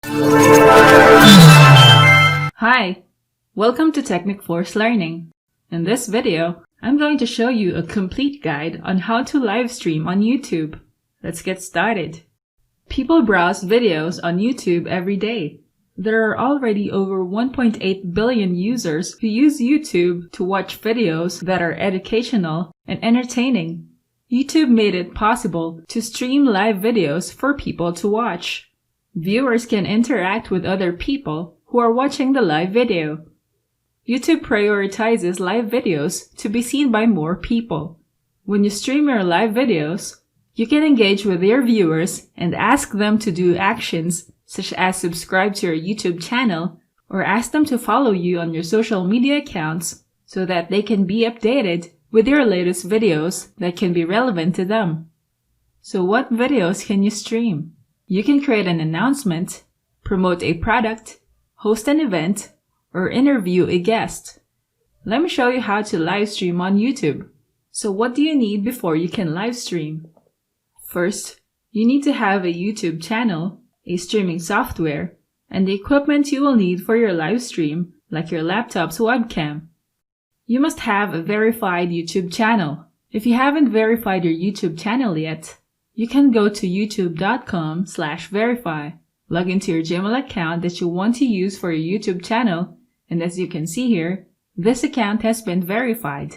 Hi, welcome to Technic Force Learning. In this video, I'm going to show you a complete guide on how to live stream on YouTube. Let's get started. People browse videos on YouTube every day. There are already over 1.8 billion users who use YouTube to watch videos that are educational and entertaining. YouTube made it possible to stream live videos for people to watch. Viewers can interact with other people who are watching the live video. YouTube prioritizes live videos to be seen by more people. When you stream your live videos, you can engage with your viewers and ask them to do actions such as subscribe to your YouTube channel or ask them to follow you on your social media accounts so that they can be updated with your latest videos that can be relevant to them. So what videos can you stream? You can create an announcement, promote a product, host an event, or interview a guest. Let me show you how to live stream on YouTube. So what do you need before you can live stream? First, you need to have a YouTube channel, a streaming software, and the equipment you will need for your live stream, like your laptop's webcam. You must have a verified YouTube channel. If you haven't verified your YouTube channel yet, you can go to youtube.com/verify. Log into your Gmail account that you want to use for your YouTube channel, and as you can see here, this account has been verified.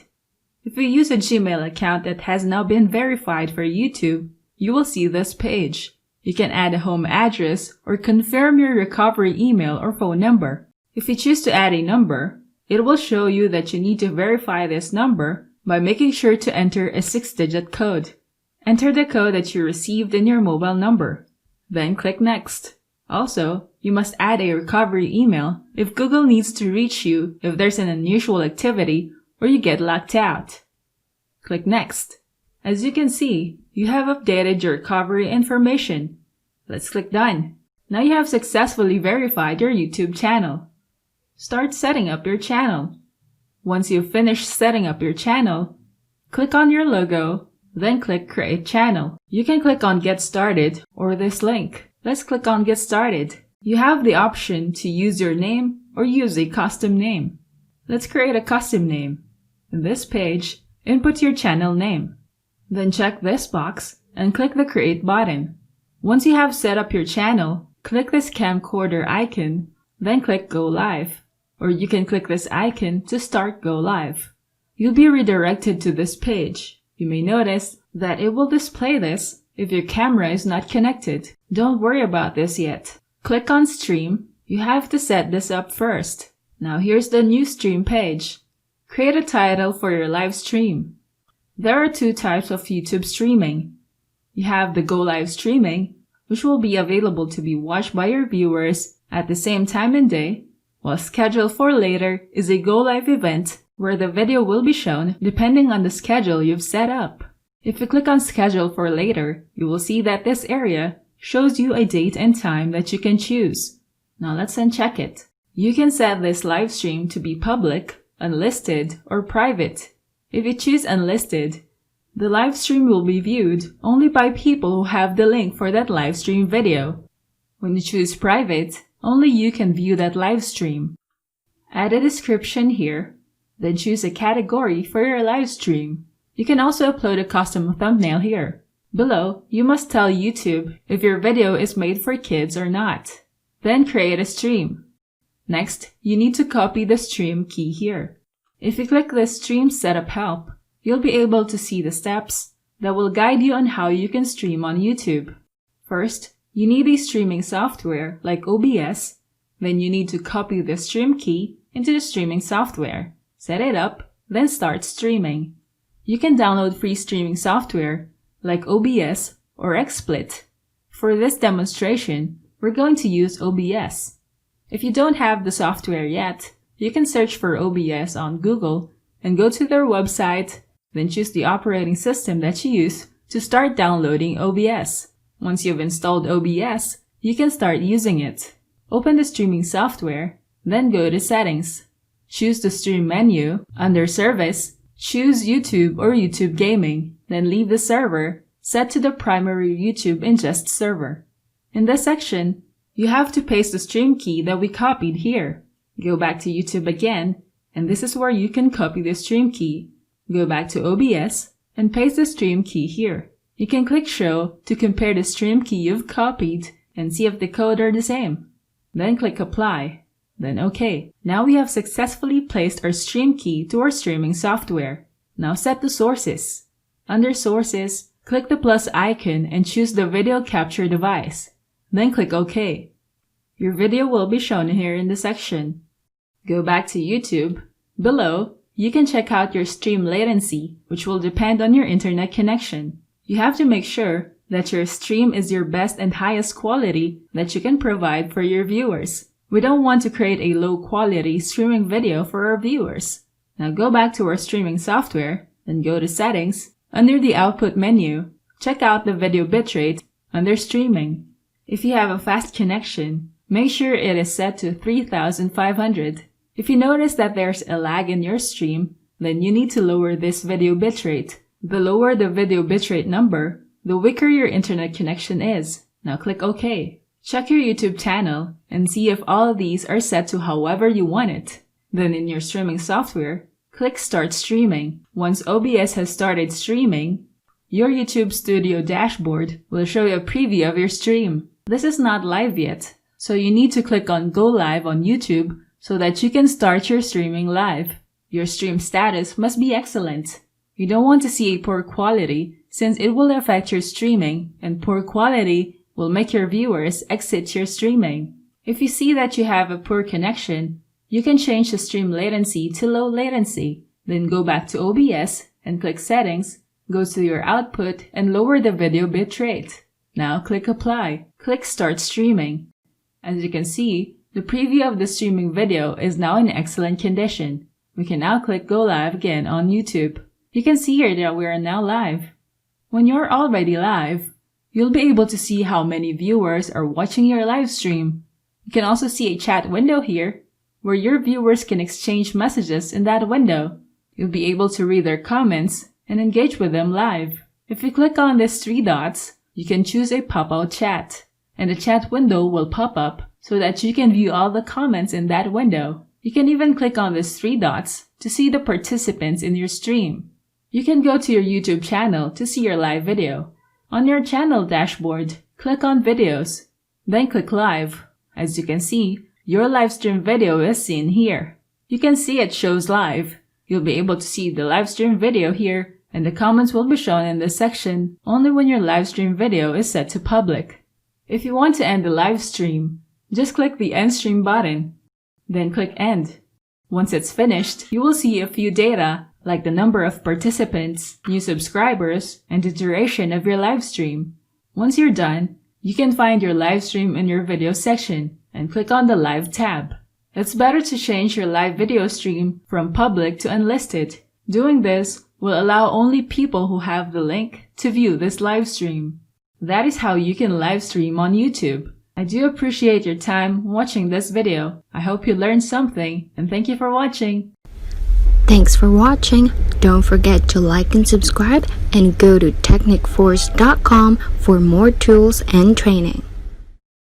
If you use a Gmail account that has now been verified for YouTube, you will see this page. You can add a home address or confirm your recovery email or phone number. If you choose to add a number, it will show you that you need to verify this number by making sure to enter a 6-digit code. Enter the code that you received in your mobile number. Then click Next. Also, you must add a recovery email if Google needs to reach you if there's an unusual activity or you get locked out. Click Next. As you can see, you have updated your recovery information. Let's click Done. Now you have successfully verified your YouTube channel. Start setting up your channel. Once you've finished setting up your channel, click on your logo, then click Create Channel. You can click on Get Started or this link. Let's click on Get Started. You have the option to use your name or use a custom name. Let's create a custom name. In this page, input your channel name. Then check this box and click the Create button. Once you have set up your channel, click this camcorder icon, then click Go Live. Or you can click this icon to start Go Live. You'll be redirected to this page. You may notice that it will display this if your camera is not connected. Don't worry about this yet. Click on Stream. You have to set this up first. Now here's the new stream page. Create a title for your live stream. There are two types of YouTube streaming. You have the Go Live streaming, which will be available to be watched by your viewers at the same time and day, while Schedule for Later is a Go Live event where the video will be shown depending on the schedule you've set up. If you click on Schedule for Later, you will see that this area shows you a date and time that you can choose. Now let's uncheck it. You can set this live stream to be public, unlisted, or private. If you choose unlisted, the live stream will be viewed only by people who have the link for that live stream video. When you choose private, only you can view that live stream. Add a description here, then choose a category for your live stream. You can also upload a custom thumbnail here. Below, you must tell YouTube if your video is made for kids or not. Then create a stream. Next, you need to copy the stream key here. If you click the Stream Setup Help, you'll be able to see the steps that will guide you on how you can stream on YouTube. First, you need a streaming software like OBS. Then you need to copy the stream key into the streaming software. Set it up, then start streaming. You can download free streaming software like OBS or XSplit. For this demonstration, we're going to use OBS. If you don't have the software yet, you can search for OBS on Google and go to their website, then choose the operating system that you use to start downloading OBS. Once you've installed OBS, you can start using it. Open the streaming software, then go to Settings. Choose the Stream menu. Under Service, choose YouTube or YouTube Gaming, then leave the server, set to the primary YouTube ingest server. In this section, you have to paste the stream key that we copied here. Go back to YouTube again, and this is where you can copy the stream key. Go back to OBS and paste the stream key here. You can click Show to compare the stream key you've copied and see if the code are the same. Then click Apply. Then OK. Now we have successfully placed our stream key to our streaming software. Now set the sources. Under Sources, click the plus icon and choose the video capture device. Then click OK. Your video will be shown here in the section. Go back to YouTube. Below, you can check out your stream latency, which will depend on your internet connection. You have to make sure that your stream is your best and highest quality that you can provide for your viewers. We don't want to create a low quality streaming video for our viewers. Now go back to our streaming software and go to Settings. Under the Output menu, check out the video bitrate under Streaming. If you have a fast connection, make sure it is set to 3500. If you notice that there's a lag in your stream, then you need to lower this video bitrate. The lower the video bitrate number, the weaker your internet connection is. Now click OK. Check your YouTube channel and see if all of these are set to however you want it. Then in your streaming software, click Start Streaming. Once OBS has started streaming, your YouTube Studio dashboard will show you a preview of your stream. This is not live yet, so you need to click on Go Live on YouTube so that you can start your streaming live. Your stream status must be excellent. You don't want to see a poor quality since it will affect your streaming, and poor quality will make your viewers exit your streaming. If you see that you have a poor connection, you can change the stream latency to low latency. Then go back to OBS and click Settings, go to your output and lower the video bitrate. Now click Apply. Click Start Streaming. As you can see, the preview of the streaming video is now in excellent condition. We can now click Go Live again on YouTube. You can see here that we are now live. When you're already live, you'll be able to see how many viewers are watching your live stream. You can also see a chat window here, where your viewers can exchange messages in that window. You'll be able to read their comments and engage with them live. If you click on these three dots, you can choose a pop-out chat, and the chat window will pop up so that you can view all the comments in that window. You can even click on these three dots to see the participants in your stream. You can go to your YouTube channel to see your live video. On your channel dashboard, click on Videos, then click Live. As you can see, your live stream video is seen here. You can see it shows live. You'll be able to see the live stream video here, and the comments will be shown in this section only when your live stream video is set to public. If you want to end the live stream, just click the End Stream button, then click End. Once it's finished, you will see a few data like the number of participants, new subscribers, and the duration of your live stream. Once you're done, you can find your live stream in your video section and click on the Live tab. It's better to change your live video stream from public to unlisted. Doing this will allow only people who have the link to view this live stream. That is how you can live stream on YouTube. I do appreciate your time watching this video. I hope you learned something, and thank you for watching. Thanks for watching. Don't forget to like and subscribe, and go to technicforce.com for more tools and training.